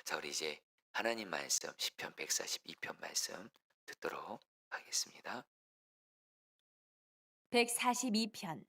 자, 우리 이제 하나님 말씀 시편 142편 말씀 듣도록 하겠습니다. 142편.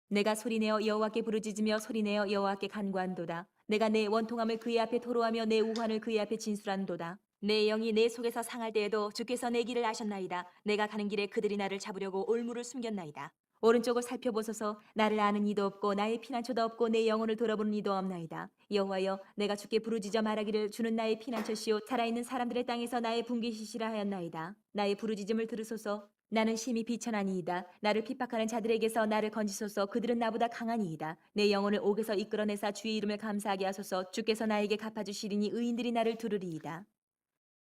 내가 소리내어 여호와께 부르짖으며 소리내어 여호와께 간구한도다. 내가 내 원통함을 그의 앞에 토로하며 내 우환을 그의 앞에 진술한도다. 내 영이 내 속에서 상할 때에도 주께서 내 길을 아셨나이다. 내가 가는 길에 그들이 나를 잡으려고 올무를 숨겼나이다. 오른쪽을 살펴보소서. 나를 아는 이도 없고 나의 피난처도 없고 내 영혼을 돌아보는 이도 없나이다. 여호와여, 내가 주께 부르짖어 말하기를 주는 나의 피난처시요 살아있는 사람들의 땅에서 나의 분깃이시라 하였나이다. 나의 부르짖음을 들으소서. 나는 심히 비천하니이다. 나를 핍박하는 자들에게서 나를 건지소서. 그들은 나보다 강하니이다. 내 영혼을 옥에서 이끌어내사 주의 이름을 감사하게 하소서. 주께서 나에게 갚아주시리니 의인들이 나를 두르리이다.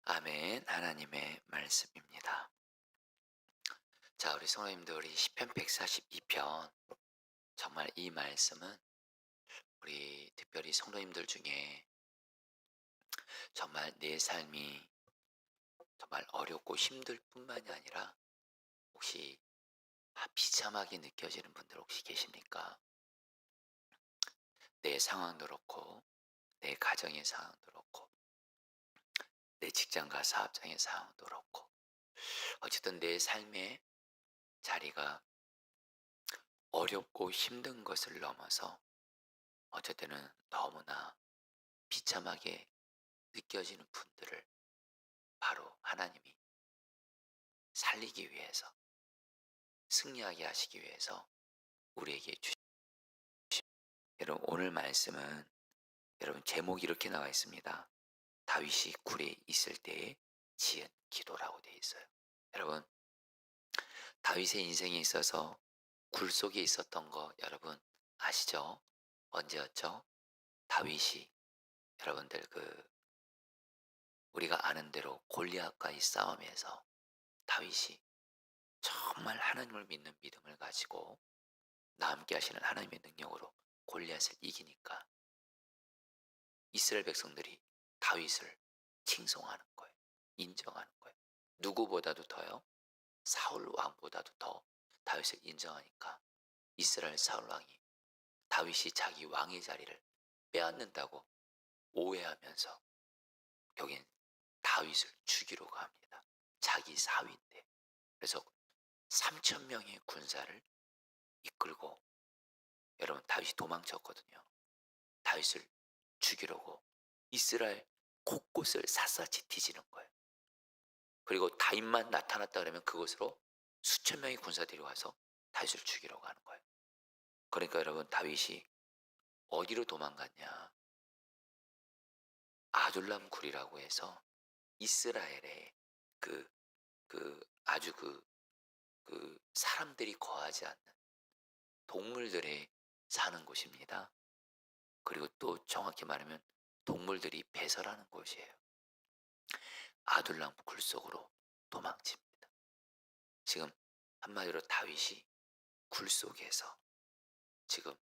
아멘. 하나님의 말씀입니다. 자, 우리 성도님들, 우리 시편 142편, 정말 이 말씀은 우리 특별히 성도님들 중에 정말 내 삶이 정말 어렵고 힘들 뿐만이 아니라 혹시 비참하게 느껴지는 분들 혹시 계십니까? 내 상황도 그렇고 내 가정의 상황도 그렇고 내 직장과 사업장의 상황도 그렇고 어쨌든 내 삶의 자리가 어렵고 힘든 것을 넘어서 어쨌든은 너무나 비참하게 느껴지는 분들을 바로 하나님이 살리기 위해서, 승리하게 하시기 위해서 우리에게 주신, 여러분 오늘 말씀은 여러분 제목이 이렇게 나와 있습니다. 다윗이 굴에 있을 때에 지은 기도라고 되어 있어요. 여러분, 다윗의 인생에 있어서 굴 속에 있었던 거 여러분 아시죠? 언제였죠? 다윗이, 여러분들 우리가 아는 대로 골리앗과의 싸움에서 다윗이 정말 하나님을 믿는 믿음을 가지고 나 함께 하시는 하나님의 능력으로 골리앗을 이기니까 이스라엘 백성들이 다윗을 칭송하는 거예요. 인정하는 거예요. 누구보다도 더요. 사울 왕보다도 더 다윗을 인정하니까 이스라엘 사울 왕이 다윗이 자기 왕의 자리를 빼앗는다고 오해하면서 여긴 다윗을 죽이려고 합니다. 자기 사위인데. 그래서 3천 명의 군사를 이끌고, 여러분 다윗이 도망쳤거든요. 다윗을 죽이려고 이스라엘 곳곳을 샅샅이 뒤지는 거예요. 그리고 다윗만 나타났다 그러면 그곳으로 수천 명의 군사들이 와서 다윗을 죽이려고 하는 거예요. 그러니까 여러분 다윗이 어디로 도망갔냐? 아둘람 굴이라고 해서 이스라엘의 그, 아주 사람들이 거하지 않는 동물들이 사는 곳입니다. 그리고 또 정확히 말하면 동물들이 배설하는 곳이에요. 아둘람 굴 속으로 도망칩니다. 지금 한마디로 다윗이 굴 속에서 지금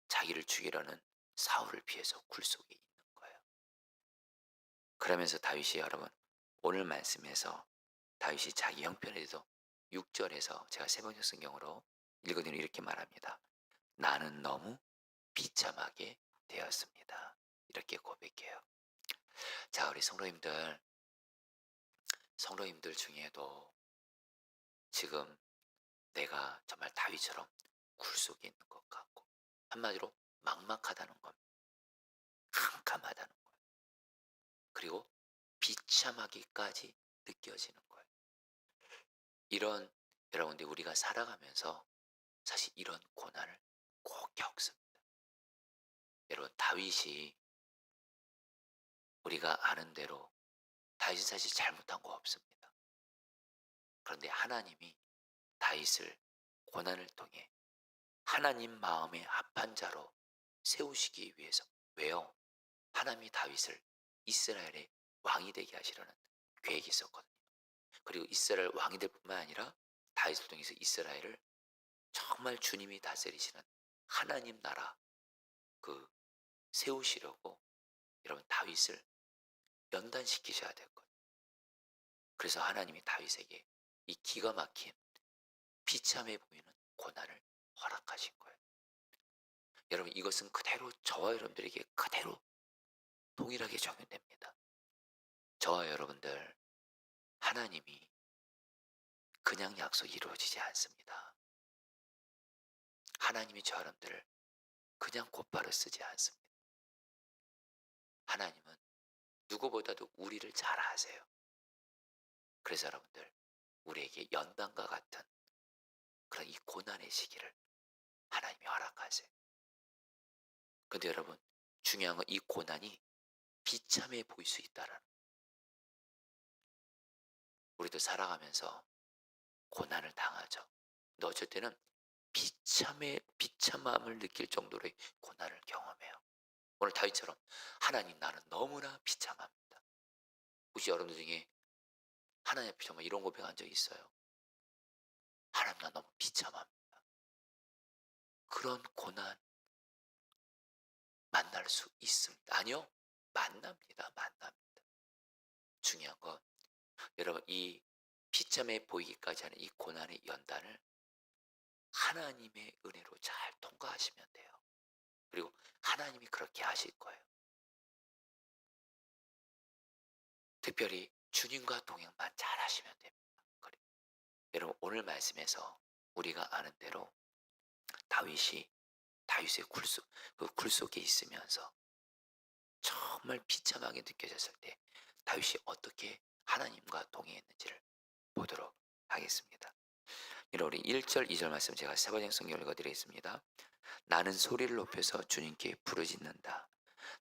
자기를 죽이려는 사울을 피해서 굴 속에 있는 거예요. 그러면서 다윗이, 여러분 오늘 말씀에서 다윗이 자기 형편에도 6절에서 제가 세 번째 성경으로 읽어드리면 이렇게 말합니다. 나는 너무 비참하게 되었습니다. 이렇게 고백해요. 자, 우리 성도님들 중에도 지금 내가 정말 다윗처럼 굴 속에 있는 것 같고, 한마디로 막막하다는 겁니다. 캄캄하다는 거예요. 그리고 비참하기까지 느껴지는 거예요. 이런, 여러분들 우리가 살아가면서 사실 이런 고난을 꼭 겪습니다. 여러분 다윗이, 우리가 아는 대로 다윗은 사실 잘못한 거 없습니다. 그런데 하나님이 다윗을 고난을 통해 하나님 마음에 합한 자로 세우시기 위해서, 왜요? 하나님이 다윗을 이스라엘의 왕이 되게 하시려는 계획이 있었거든요. 그리고 이스라엘 왕이 될 뿐만 아니라 다윗을 통해서 이스라엘을 정말 주님이 다스리시는 하나님 나라 세우시려고 여러분 다윗을 연단시키셔야 될 거예요. 그래서 하나님이 다윗에게 이 기가 막힌 비참해 보이는 고난을 허락하신 거예요. 여러분 이것은 그대로 저와 여러분들에게 그대로 동일하게 적용됩니다. 저와 여러분들, 하나님이 그냥 약속이 이루어지지 않습니다. 하나님이 저 여러분들을 그냥 곧바로 쓰지 않습니다. 하나님은 누구보다도 우리를 잘 아세요. 그래서 여러분들, 우리에게 연단과 같은 그런 이 고난의 시기를 하나님이 허락하세요. 근데 여러분, 중요한 건 이 고난이 비참해 보일 수 있다라는 거예요. 우리도 살아가면서 고난을 당하죠. 근데 어쩔 때는 비참함을 느낄 정도로의 고난을 경험해요. 오늘 다윗처럼 하나님 나는 너무나 비참합니다. 혹시 여러분들 중에 하나님 앞에 정말 이런 고백한 적 있어요? 하나님 나 너무 비참합니다. 그런 고난 만날 수 있습니다. 아니요, 만납니다. 중요한 건 여러분, 이 비참해 보이기까지 하는 이 고난의 연단을 하나님의 은혜로 잘 통과하시면 돼요. 그리고 하나님이 그렇게 하실 거예요. 특별히 주님과 동행만 잘 하시면 됩니다. 그리고 여러분, 오늘 말씀에서 우리가 아는 대로 다윗이 다윗의 굴 속에 있으면서 정말 비참하게 느껴졌을 때 다윗이 어떻게 하나님과 동행했는지를 보도록 하겠습니다. 우리 1절 2절 말씀 제가 세 번역 성경 읽어드리겠습니다. 나는 소리를 높여서 주님께 부르짖는다.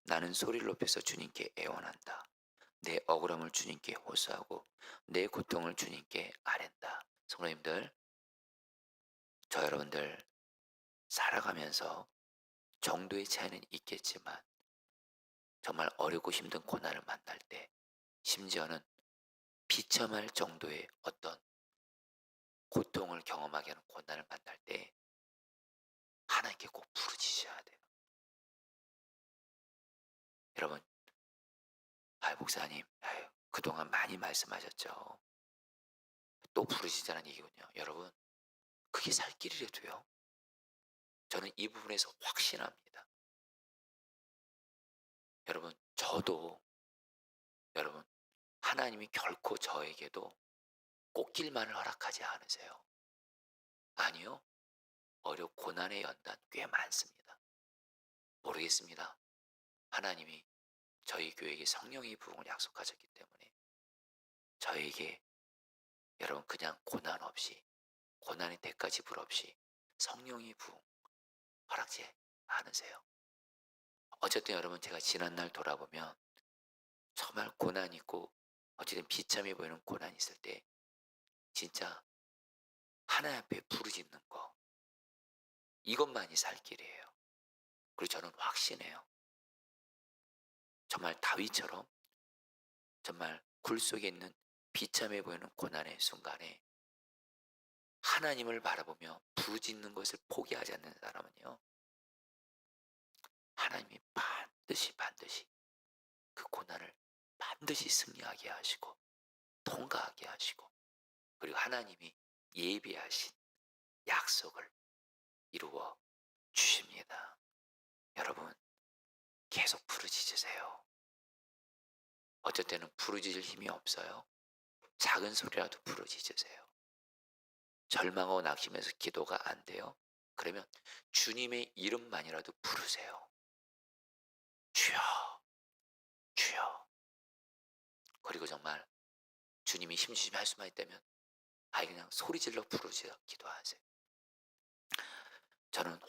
나는 소리를 높여서 주님께 애원한다. 내 억울함을 주님께 호소하고 내 고통을 주님께 아랜다. 성도님들, 저 여러분들 살아가면서 정도의 차이는 있겠지만 정말 어렵고 힘든 고난을 만날 때, 심지어는 비참할 정도의 어떤 고통을 경험하게 하는 고난을 만날 때 하나님께 꼭 부르짖으셔야 돼요. 여러분, 목사님, 그동안 많이 말씀하셨죠. 또 부르짖으라는 얘기군요. 여러분, 그게 살 길이라도요. 저는 이 부분에서 확신합니다. 여러분, 저도 여러분, 하나님이 결코 저에게도 꽃길만을 허락하지 않으세요. 아니요. 고난의 연단 꽤 많습니다. 모르겠습니다. 하나님이 저희 교회에게 성령의 부흥을 약속하셨기 때문에 저에게 여러분 그냥 고난 없이, 고난의 대가 지불 없이 성령의 부흥 허락지 않으세요. 어쨌든 여러분, 제가 지난날 돌아보면 정말 고난 있고 어쨌든 비참해 보이는 고난이 있을 때 진짜 하나님 앞에 부르짖는 거, 이것만이 살 길이에요. 그리고 저는 확신해요. 정말 다윗처럼 정말 굴 속에 있는 비참해 보이는 고난의 순간에 하나님을 바라보며 부르짖는 것을 포기하지 않는 사람은요, 하나님이 반드시 그 고난을 반드시 승리하게 하시고 통과하게 하시고, 그리고 하나님이 예비하신 약속을 이루어 주십니다. 여러분, 계속 부르짖으세요. 어쩔 때는 부르짖을 힘이 없어요. 작은 소리라도 부르짖으세요. 절망하고 낙심해서 기도가 안 돼요. 그러면 주님의 이름만이라도 부르세요. 주여, 주여. 그리고 정말 주님이 힘주시면 할 수만 있다면 그냥 소리질러 부르짖어 기도하세요. 저는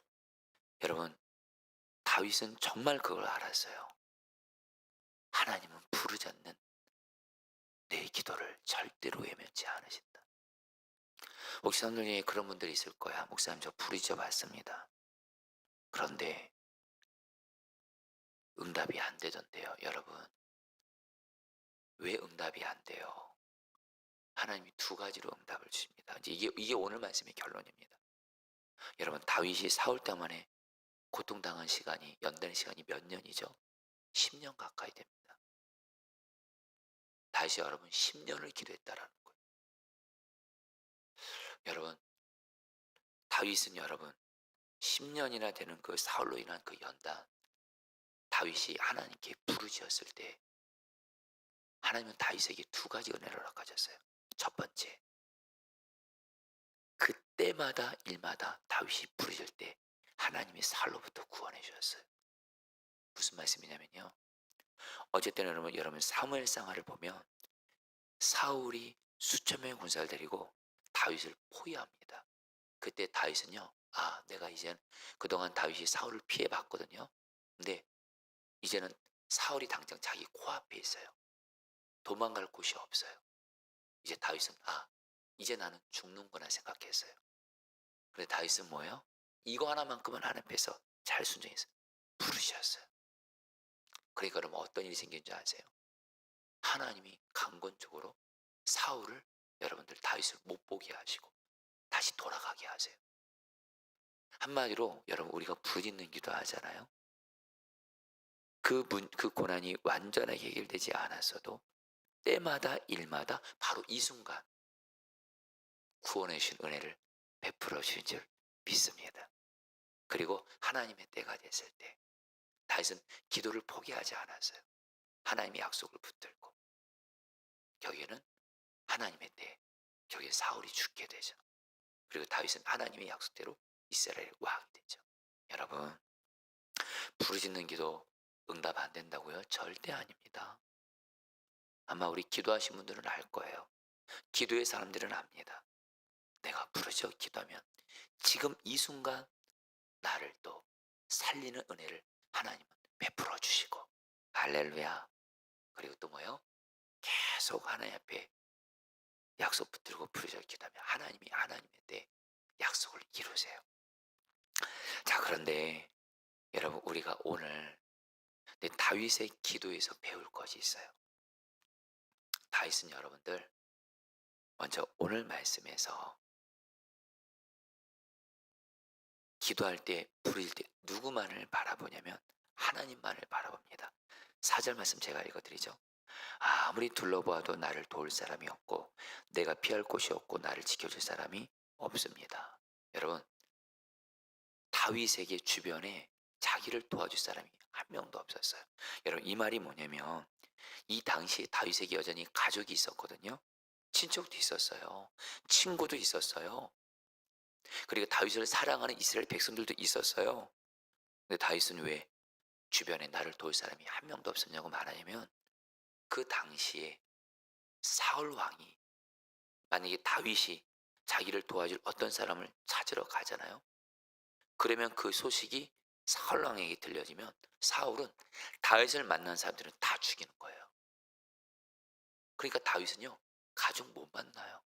여러분, 다윗은 정말 그걸 알았어요. 하나님은 부르지 않는 내 기도를 절대로 외면치 않으신다. 혹시 성도 중에 그런 분들이 있을 거야. 목사님, 저 부르짖어 봤습니다. 그런데 응답이 안 되던데요. 여러분, 왜 응답이 안 돼요? 하나님이 두 가지로 응답을 주십니다. 이게 오늘 말씀의 결론입니다. 여러분, 다윗이 사울 때만에 고통당한 시간이, 연단의 시간이 몇 년이죠? 10년 가까이 됩니다. 다윗이 여러분 10년을 기도했다라는 거예요. 여러분, 다윗은 여러분 10년이나 되는 그 사울로 인한 그 연단, 다윗이 하나님께 부르짖었을 때 하나님은 다윗에게 두 가지 은혜를 허락하셨어요. 첫 번째, 그때마다 일마다 다윗이 부르짖을 때 하나님이 사울로부터 구원해 주셨어요. 무슨 말씀이냐면요. 어쨌든 여러분 사무엘상하를 보면 사울이 수천 명의 군사를 데리고 다윗을 포위합니다. 그때 다윗은요. 내가 이젠 그동안 다윗이 사울을 피해 봤거든요. 근데 이제는 사울이 당장 자기 코앞에 있어요. 도망갈 곳이 없어요. 이제 다윗은 이제 나는 죽는구나 생각했어요. 근데 다윗은 뭐예요? 이거 하나만큼은 하나님 앞에서 잘 순종해서 부르셨어요. 그러니까 그러면 어떤 일이 생긴 줄 아세요? 하나님이 강권적으로 사울을 여러분들 다윗을 못 보게 하시고 다시 돌아가게 하세요. 한마디로 여러분 우리가 부르짖는 기도하잖아요. 그 고난이 완전하게 해결되지 않았어도 때마다 일마다 바로 이 순간 구원해 주신 은혜를 베풀어 주신 줄 믿습니다. 그리고 하나님의 때가 됐을 때 다윗은 기도를 포기하지 않았어요. 하나님의 약속을 붙들고 결국에는 하나님의 때 결국에 사울이 죽게 되죠. 그리고 다윗은 하나님의 약속대로 이스라엘 왕이 되죠. 여러분 부르짖는 기도 응답 안 된다고요? 절대 아닙니다. 아마 우리 기도하신 분들은 알 거예요. 기도의 사람들은 압니다. 내가 부르짖어 기도하면 지금 이 순간 나를 또 살리는 은혜를 하나님은 베풀어 주시고 할렐루야. 그리고 또 뭐요? 계속 하나님 앞에 약속 붙들고 부르짖어 기도하면 하나님이 하나님의 때 약속을 이루세요. 자, 그런데 여러분 우리가 오늘 다윗의 기도에서 배울 것이 있어요. 다윗은 여러분들 먼저 오늘 말씀에서 기도할 때 부르짖을 때 누구만을 바라보냐면 하나님만을 바라봅니다. 4절 말씀 제가 읽어드리죠. 아무리 둘러보아도 나를 도울 사람이 없고 내가 피할 곳이 없고 나를 지켜줄 사람이 없습니다. 여러분 다윗에게 주변에 자기를 도와줄 사람이 한 명도 없었어요. 여러분 이 말이 뭐냐면 이 당시에 다윗에게 여전히 가족이 있었거든요. 친척도 있었어요. 친구도 있었어요. 그리고 다윗을 사랑하는 이스라엘 백성들도 있었어요. 근데 다윗은 왜 주변에 나를 도울 사람이 한 명도 없었냐고 말하냐면 그 당시에 사울 왕이 만약에 다윗이 자기를 도와줄 어떤 사람을 찾으러 가잖아요. 그러면 그 소식이 사울 왕에게 들려지면 사울은 다윗을 만난 사람들은 다 죽이는 거예요. 그러니까 다윗은요 가족 못 만나요.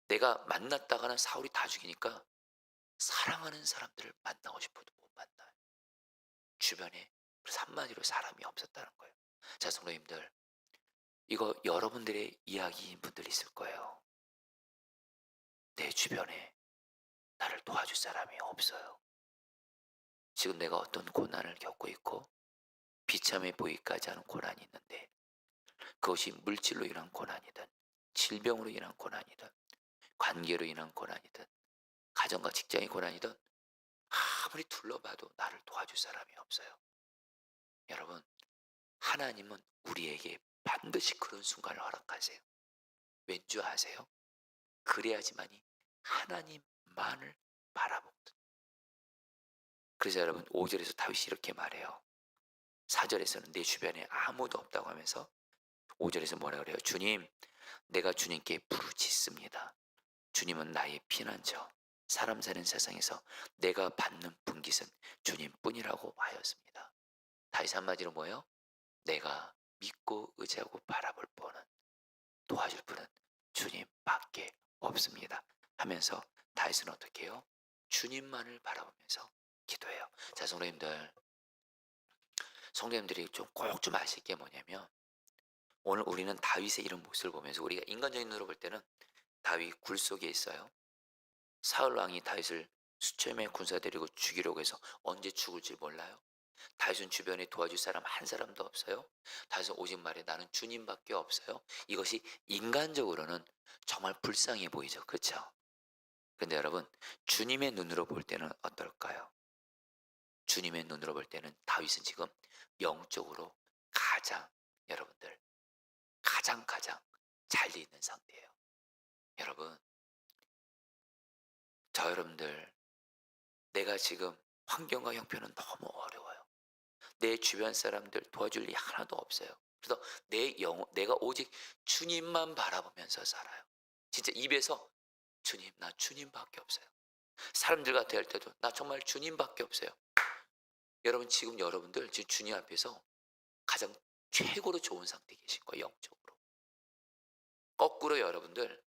내가 만났다가는 사울이 다 죽이니까 사랑하는 사람들을 만나고 싶어도 못 만나요. 주변에 그래서 한마디로 사람이 없었다는 거예요. 자, 성도님들 이거 여러분들의 이야기인 분들 있을 거예요. 내 주변에 나를 도와줄 사람이 없어요. 지금 내가 어떤 고난을 겪고 있고 비참해 보이기까지 하는 고난이 있는데 그것이 물질로 인한 고난이든 질병으로 인한 고난이든 관계로 인한 고난이든 가정과 직장의 고난이든 아무리 둘러봐도 나를 도와줄 사람이 없어요. 여러분 하나님은 우리에게 반드시 그런 순간을 허락하세요. 왠지 아세요? 그래야지만이 하나님만을 바라보거든. 그래서 여러분 5절에서 다윗이 이렇게 말해요. 4절에서는 내 주변에 아무도 없다고 하면서 5절에서 뭐라 그래요? 주님, 내가 주님께 부르짖습니다. 주님은 나의 피난처. 사람 사는 세상에서 내가 받는 분깃은 주님뿐이라고 하였습니다. 다윗 한마디로 뭐예요? 내가 믿고 의지하고 바라볼 분은 도와줄 분은 주님밖에 없습니다. 하면서 다윗은 어떻게 해요? 주님만을 바라보면서 기도해요. 자, 성도님들이 좀 꼭 좀 아실 게 뭐냐면 오늘 우리는 다윗의 이런 모습을 보면서 우리가 인간적인 눈으로 볼 때는 다윗 굴 속에 있어요. 사울 왕이 다윗을 수천 명의 군사 데리고 죽이려고 해서 언제 죽을지 몰라요. 다윗은 주변에 도와줄 사람 한 사람도 없어요. 다윗은 오직 말해 나는 주님밖에 없어요. 이것이 인간적으로는 정말 불쌍해 보이죠. 그렇죠? 근데 여러분 주님의 눈으로 볼 때는 어떨까요? 주님의 눈으로 볼 때는 다윗은 지금 영적으로 가장, 여러분들, 가장 잘 돼 있는 상태예요. 여러분, 저 여러분들, 내가 지금 환경과 형편은 너무 어려워요. 내 주변 사람들 도와줄 리 하나도 없어요. 그래서 내가 오직 주님만 바라보면서 살아요. 진짜 입에서 주님, 나 주님밖에 없어요. 사람들과 대할 때도 나 정말 주님밖에 없어요. 여러분, 지금 여러분들 지금 주님 앞에서 가장 최고로 좋은 상태에 계신 거예요. 영적으로. 거꾸로 여러분들,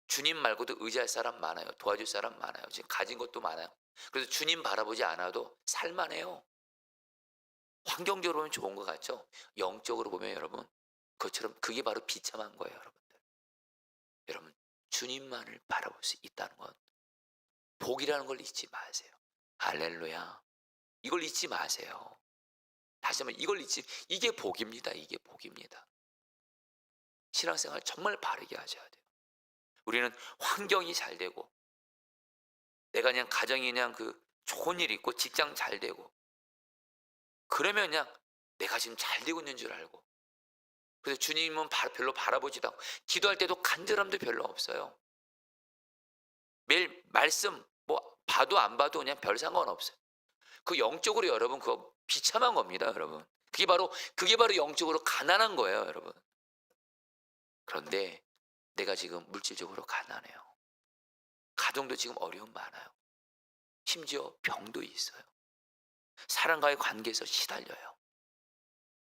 주님 말고도 의지할 사람 많아요. 도와줄 사람 많아요. 지금 가진 것도 많아요. 그래서 주님 바라보지 않아도 살만해요. 환경적으로 보면 좋은 것 같죠? 영적으로 보면 여러분, 그것처럼 그게 바로 비참한 거예요. 여러분들, 여러분, 주님만을 바라볼 수 있다는 건 복이라는 걸 잊지 마세요. 할렐루야. 이걸 잊지 마세요. 다시 한번 이게 복입니다. 이게 복입니다. 신앙생활 정말 바르게 하셔야 돼요. 우리는 환경이 잘 되고, 내가 그냥 가정이 그냥 좋은 일 있고 직장 잘 되고, 그러면 그냥 내가 지금 잘 되고 있는 줄 알고, 그래서 주님은 별로 바라보지도 않고, 기도할 때도 간절함도 별로 없어요. 매일 말씀 뭐 봐도 안 봐도 그냥 별 상관없어요. 그 영적으로 여러분 그거 비참한 겁니다, 여러분. 그게 바로 영적으로 가난한 거예요, 여러분. 그런데 내가 지금 물질적으로 가난해요. 가정도 지금 어려움 많아요. 심지어 병도 있어요. 사람과의 관계에서 시달려요.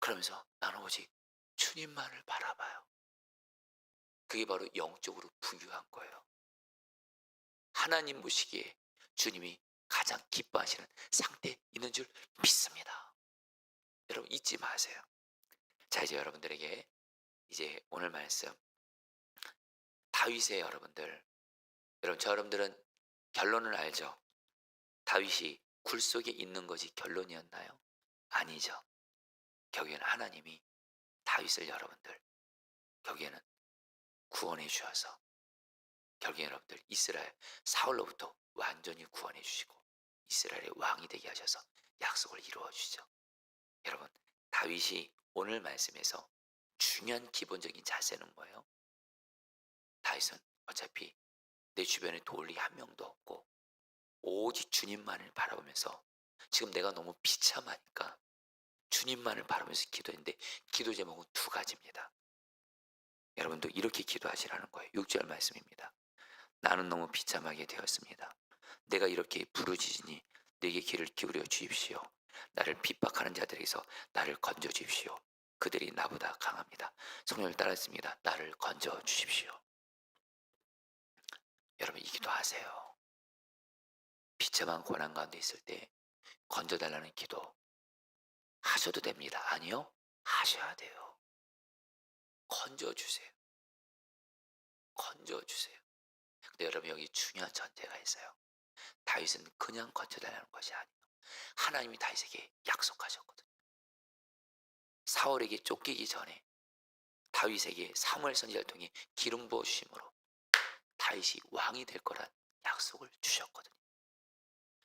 그러면서 나는 오직 주님만을 바라봐요. 그게 바로 영적으로 부유한 거예요. 하나님 보시기에 주님이 가장 기뻐하시는 상태에 있는 줄 믿습니다. 여러분, 잊지 마세요. 자, 이제 여러분들에게 이제 오늘 말씀, 다윗의 여러분, 저 여러분들은 결론을 알죠? 다윗이 굴 속에 있는 것이 결론이었나요? 아니죠. 결국에는 하나님이 다윗을 여러분들, 결국에는 구원해 주셔서, 결국에 여러분들 이스라엘 사울로부터 완전히 구원해 주시고 이스라엘의 왕이 되게 하셔서 약속을 이루어 주시죠. 여러분, 다윗이 오늘 말씀에서 중요한 기본적인 자세는 뭐예요? 다윗은 어차피 내 주변에 도울리 한 명도 없고 오직 주님만을 바라보면서, 지금 내가 너무 비참하니까 주님만을 바라보면서 기도했는데, 기도 제목은 두 가지입니다. 여러분도 이렇게 기도하시라는 거예요. 6절 말씀입니다. 나는 너무 비참하게 되었습니다. 내가 이렇게 부르짖으니 내게 귀를 기울여 주십시오. 나를 핍박하는 자들에게서 나를 건져 주십시오. 그들이 나보다 강합니다. 성령을 따랐습니다. 나를 건져 주십시오. 여러분, 이 기도하세요. 비참한 고난 가운데 있을 때 건져달라는 기도 하셔도 됩니다. 아니요? 하셔야 돼요. 건져주세요. 건져주세요. 근데 여러분, 여기 중요한 전제가 있어요. 다윗은 그냥 건져달라는 것이 아니에요. 하나님이 다윗에게 약속하셨거든요. 사울에게 쫓기기 전에 다윗에게 사무엘 선지자를 통해 기름 부어 주심으로 다윗이 왕이 될 거란 약속을 주셨거든요.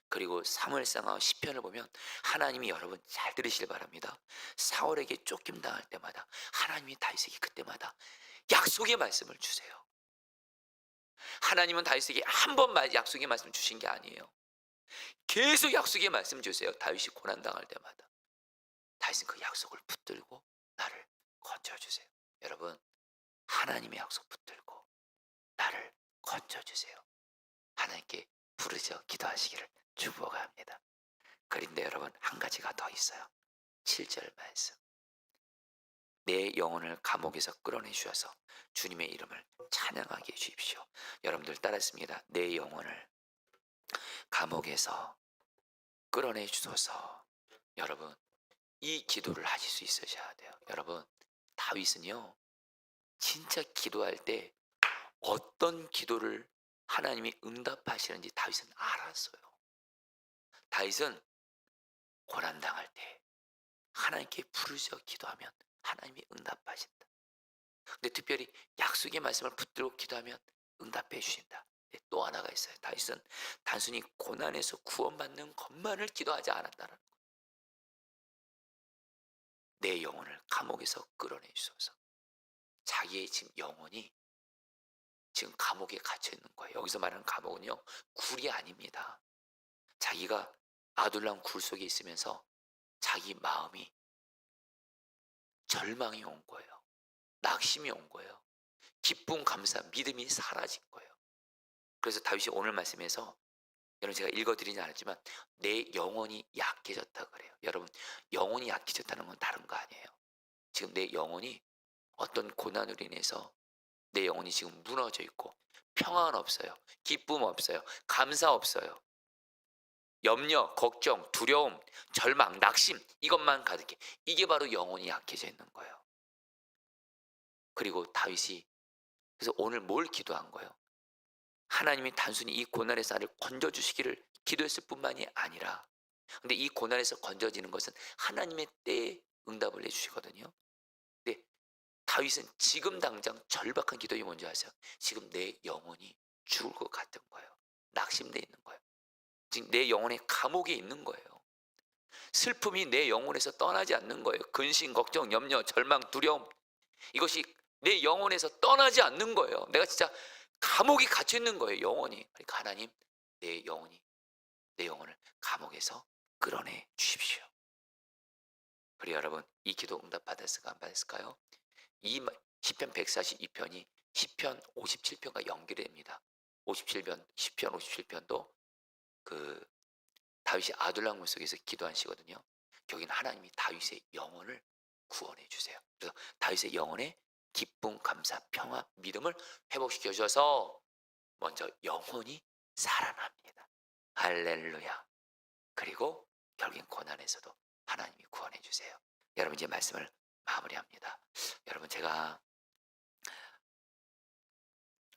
그리고 사무엘상하 시편을 보면 하나님이, 여러분 잘 들으시길 바랍니다, 사울에게 쫓김 당할 때마다 하나님이 다윗에게 그때마다 약속의 말씀을 주세요. 하나님은 다윗에게 한 번 약속의 말씀 주신 게 아니에요. 계속 약속의 말씀 주세요. 다윗이 고난 당할 때마다 다윗은 그 약속을 붙들고 나를 건져주세요. 여러분, 하나님의 약속 붙들고 나를 건져주세요. 하나님께 부르짖어 기도하시기를 축복합니다. 그런데 여러분, 한 가지가 더 있어요. 7절 말씀. 내 영혼을 감옥에서 끌어내 주셔서 주님의 이름을 찬양하게 해 주십시오. 여러분들 따라했습니다. 내 영혼을 감옥에서 끌어내 주소서. 여러분, 이 기도를 하실 수 있으셔야 돼요. 여러분, 다윗은요, 진짜 기도할 때 어떤 기도를 하나님이 응답하시는지 다윗은 알았어요. 다윗은 고난당할 때 하나님께 부르짖어 기도하면 하나님이 응답하신다. 근데 특별히 약속의 말씀을 붙들고 기도하면 응답해 주신다. 네, 또 하나가 있어요. 다윗은 단순히 고난에서 구원받는 것만을 기도하지 않았다는 거예요. 내 영혼을 감옥에서 끌어내 주소서. 자기의 지금 영혼이 지금 감옥에 갇혀 있는 거예요. 여기서 말하는 감옥은요, 굴이 아닙니다. 자기가 아둘람 굴 속에 있으면서 자기 마음이 절망이 온 거예요. 낙심이 온 거예요. 기쁨, 감사, 믿음이 사라진 거예요. 그래서 다윗이 오늘 말씀에서, 여러분 제가 읽어드리지 않았지만 내 영혼이 약해졌다 그래요. 여러분, 영혼이 약해졌다는 건 다른 거 아니에요. 지금 내 영혼이 어떤 고난으로 인해서 내 영혼이 지금 무너져 있고 평안 없어요. 기쁨 없어요. 감사 없어요. 염려, 걱정, 두려움, 절망, 낙심, 이것만 가득해. 이게 바로 영혼이 약해져 있는 거예요. 그리고 다윗이 그래서 오늘 뭘 기도한 거예요? 하나님이 단순히 이 고난에서 나를 건져주시기를 기도했을 뿐만이 아니라, 근데 이 고난에서 건져지는 것은 하나님의 때에 응답을 해주시거든요. 근데 다윗은 지금 당장 절박한 기도이 뭔지 아세요? 지금 내 영혼이 죽을 것 같은 거예요. 낙심돼 있는 거예요. 지금 내 영혼의 감옥에 있는 거예요. 슬픔이 내 영혼에서 떠나지 않는 거예요. 근심, 걱정, 염려, 절망, 두려움, 이것이 내 영혼에서 떠나지 않는 거예요. 내가 진짜 감옥에 갇혀 있는 거예요, 영혼이. 그러니까 하나님, 내 영혼을 감옥에서 끌어내 주십시오. 그리고 여러분, 이 기도 응답 받았을까 안 받았을까요? 이 시편 142편이 시편 57편과 연결됩니다. 57편, 시편 57편도 그 다윗이 아둘람 굴 속에서 기도한 시거든요. 여기는 하나님이 다윗의 영혼을 구원해 주세요. 그래서 다윗의 영혼에 기쁨, 감사, 평화, 믿음을 회복시켜 주셔서 먼저 영혼이 살아납니다. 할렐루야. 그리고 결국엔 고난에서도 하나님이 구원해 주세요. 여러분, 이제 말씀을 마무리합니다. 여러분, 제가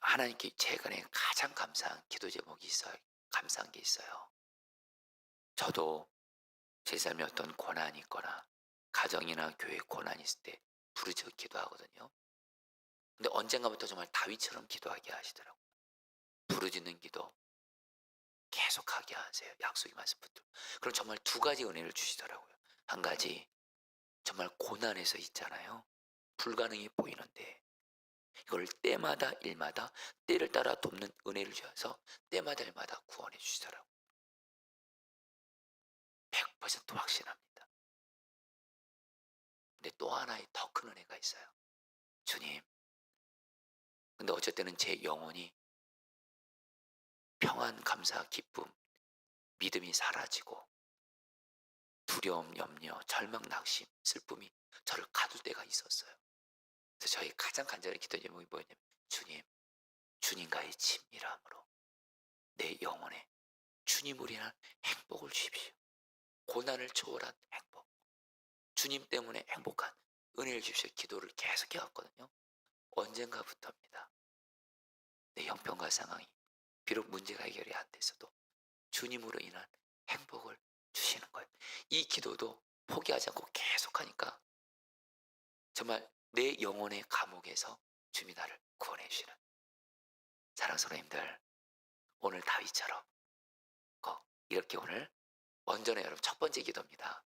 하나님께 최근에 가장 감사한 기도 제목이 있어요. 감사한 게 있어요. 저도 제 삶에 어떤 고난이 있거나 가정이나 교회에 고난이 있을 때 부르짖어 기도하거든요. 근데 언젠가부터 정말 다윗처럼 기도하게 하시더라고요. 부르짖는 기도 계속하게 하세요. 약속의 말씀 붙들고. 그럼 정말 두 가지 은혜를 주시더라고요. 한 가지, 정말 고난에서 있잖아요. 불가능해 보이는데 이걸 때마다 일마다 때를 따라 돕는 은혜를 주셔서 때마다 일마다 구원해 주시더라고요. 100% 확신합니다. 근데 또 하나의 더 큰 은혜가 있어요. 주님, 근데 어쩔 때는 제 영혼이 평안, 감사, 기쁨, 믿음이 사라지고 두려움, 염려, 절망, 낙심, 슬픔이 저를 가둘 때가 있었어요. 그래서 저희 가장 간절한 기도 제목이 뭐였냐면, 주님, 주님과의 친밀함으로 내 영혼에 주님으로 인한 행복을 주십시오. 고난을 초월한 행복, 주님 때문에 행복한 은혜를 주십시오. 기도를 계속 해왔거든요. 언젠가부터입니다. 내 형편과 상황이 비록 문제가 해결이 안 돼서도 주님으로 인한 행복을 주시는 거예요. 이 기도도 포기하지 않고 계속하니까 정말 내 영혼의 감옥에서 주님이 나를 구원해 주시는, 사랑스러운 님들, 오늘 다윗처럼 꼭 이렇게 오늘 먼저는 여러분 첫 번째 기도입니다.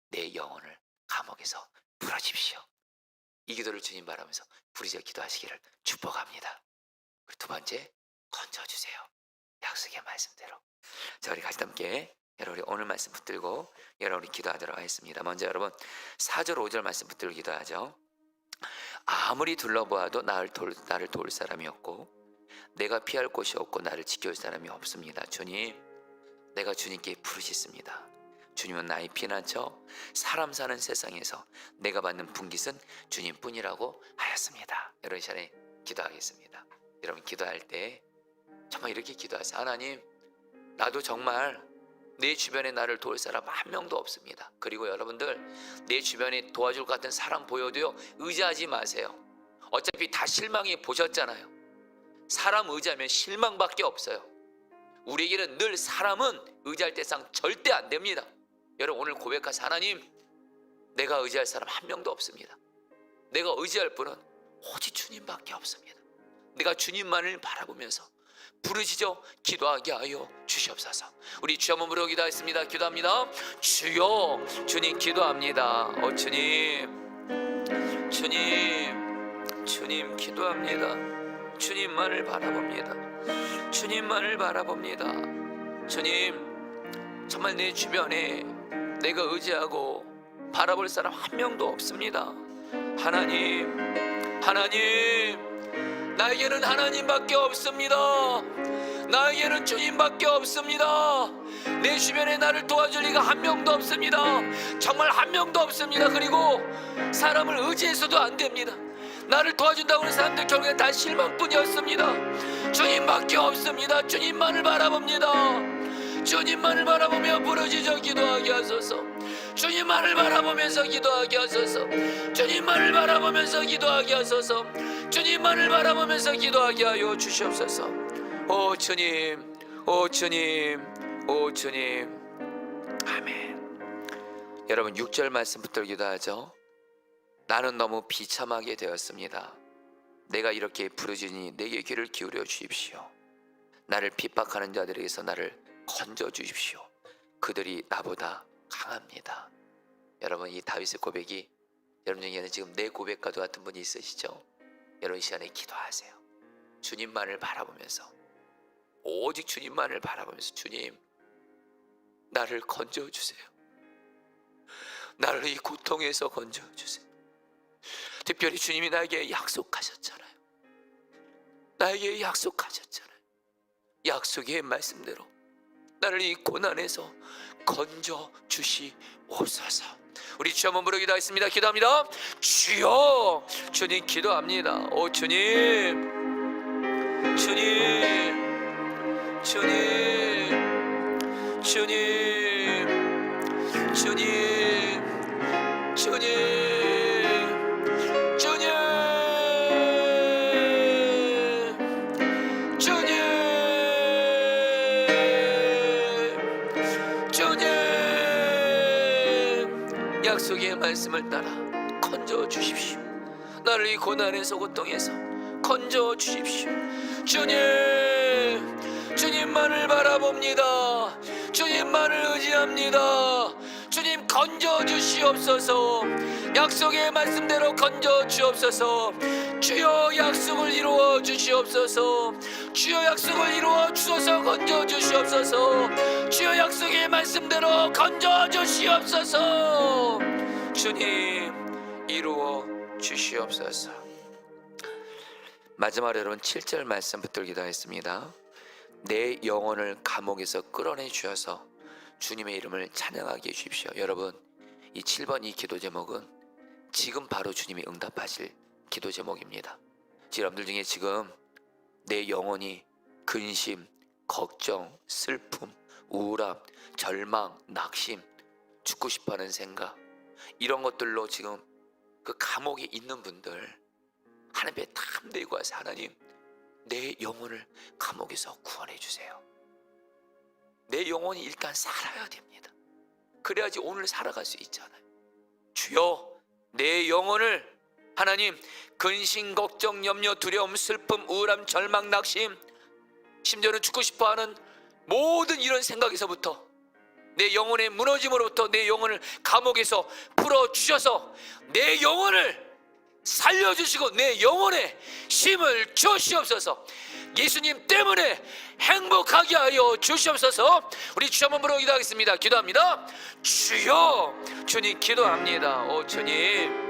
내 영혼을 감옥에서 풀어주십시오. 이 기도를 주님 바라면서 부르짖어 기도하시기를 축복합니다. 그리고 두 번째, 건져주세요. 약속의 말씀대로. 자, 우리 같이 함께 여러분 오늘 말씀 붙들고 여러분이 기도하도록 하겠습니다. 먼저 여러분 4절 5절 말씀 붙들고 기도하죠. 아무리 둘러보아도 나를 도울 사람이 없고 내가 피할 곳이 없고 나를 지켜줄 사람이 없습니다. 주님, 내가 주님께 부르짖습니다. 주님은 나의 피난처, 사람 사는 세상에서 내가 받는 분깃은 주님뿐이라고 하였습니다. 여러분 이 시간에 기도하겠습니다. 여러분 기도할 때 정말 이렇게 기도하세요. 하나님, 나도 정말 내 주변에 나를 도울 사람 한 명도 없습니다. 그리고 여러분들, 내 주변에 도와줄 것 같은 사람 보여도요, 의지하지 마세요. 어차피 다 실망해 보셨잖아요. 사람 의지하면 실망밖에 없어요. 우리에게는 늘 사람은 의지할 대상 절대 안 됩니다. 여러분 오늘 고백하세요. 하나님, 내가 의지할 사람 한 명도 없습니다. 내가 의지할 분은 오직 주님밖에 없습니다. 내가 주님만을 바라보면서 부르짖어 기도하게 하여 주시옵소서. 우리 주 한번 부르고 기도하겠습니다. 기도합니다. 주여, 주님 기도합니다. 주님 기도합니다. 주님만을 바라봅니다. 주님만을 바라봅니다. 주님, 정말 내 주변에 내가 의지하고 바라볼 사람 한 명도 없습니다. 하나님, 나에게는 하나님밖에 없습니다. 나에게는 주님밖에 없습니다. 내 주변에 나를 도와줄 리가 한 명도 없습니다. 정말 한 명도 없습니다. 그리고 사람을 의지해서도 안 됩니다. 나를 도와준다고 하는 사람들 결국엔 다 실망뿐이었습니다. 주님밖에 없습니다. 주님만을 바라봅니다. 주님만을 바라보며 부르짖어 기도하게 하소서. 주님만을 바라보면서 기도하게 하소서. 주님만을 바라보면서 기도하게 하소서. 주님만을 바라보면서 기도하게 하여 주시옵소서. 오 주님, 오 주님, 오 주님. 아멘. 여러분 6절 말씀부터 기도하죠. 나는 너무 비참하게 되었습니다. 내가 이렇게 부르짖으니 내게 귀를 기울여 주십시오. 나를 핍박하는 자들에게서 나를 건져 주십시오. 그들이 나보다 강합니다. 여러분, 이 다윗의 고백이 여러분 중에는 지금 내 고백과도 같은 분이 있으시죠? 여러분, 이 시간에 기도하세요. 주님만을 바라보면서, 오직 주님만을 바라보면서, 주님, 나를 건져 주세요. 나를 이 고통에서 건져 주세요. 특별히 주님이 나에게 약속하셨잖아요. 나에게 약속하셨잖아요. 약속의 말씀대로 나를 이 고난에서 건져 주시옵소서. 우리 주 한번 부르고 기도하겠습니다. 기도합니다. 주여, 주님 기도합니다. 오 주님, 주님, 주님, 주님, 주님, 주님, 약속의 말씀을 따라 건져 주십시오. 나를 이 고난에서 고통에서 건져 주십시오. 주님, 주님만을 바라봅니다. 주님만을 의지합니다. 주님 건져 주시옵소서. 약속의 말씀대로 건져 주옵소서. 주여 약속을 이루어 주시옵소서. 주여 약속을 이루어 주소서. 건져 주시옵소서. 주여 약속의 말씀대로 건져 주시옵소서. 주님 이루어 주시옵소서. 마지막으로 여러분 7절 말씀부터 기도하겠습니다. 내 영혼을 감옥에서 끌어내 주셔서 주님의 이름을 찬양하게 해주십시오. 여러분, 이 7번 이 기도 제목은 지금 바로 주님이 응답하실 기도 제목입니다. 여러분들 중에 지금 내 영혼이 근심, 걱정, 슬픔, 우울함, 절망, 낙심, 죽고 싶어하는 생각, 이런 것들로 지금 그 감옥에 있는 분들, 하나님께 탐내고 와서 하나님, 내 영혼을 감옥에서 구원해 주세요. 내 영혼이 일단 살아야 됩니다. 그래야지 오늘 살아갈 수 있잖아요. 주여, 내 영혼을 하나님, 근심, 걱정, 염려, 두려움, 슬픔, 우울함, 절망, 낙심, 심지어는 죽고 싶어하는 모든 이런 생각에서부터, 내 영혼의 무너짐으로부터 내 영혼을 감옥에서 풀어주셔서 내 영혼을 살려주시고 내 영혼에 힘을 주시옵소서. 예수님 때문에 행복하게 하여 주시옵소서. 우리 주 한번 부르고 기도하겠습니다. 기도합니다. 주여, 주님 기도합니다. 오 주님,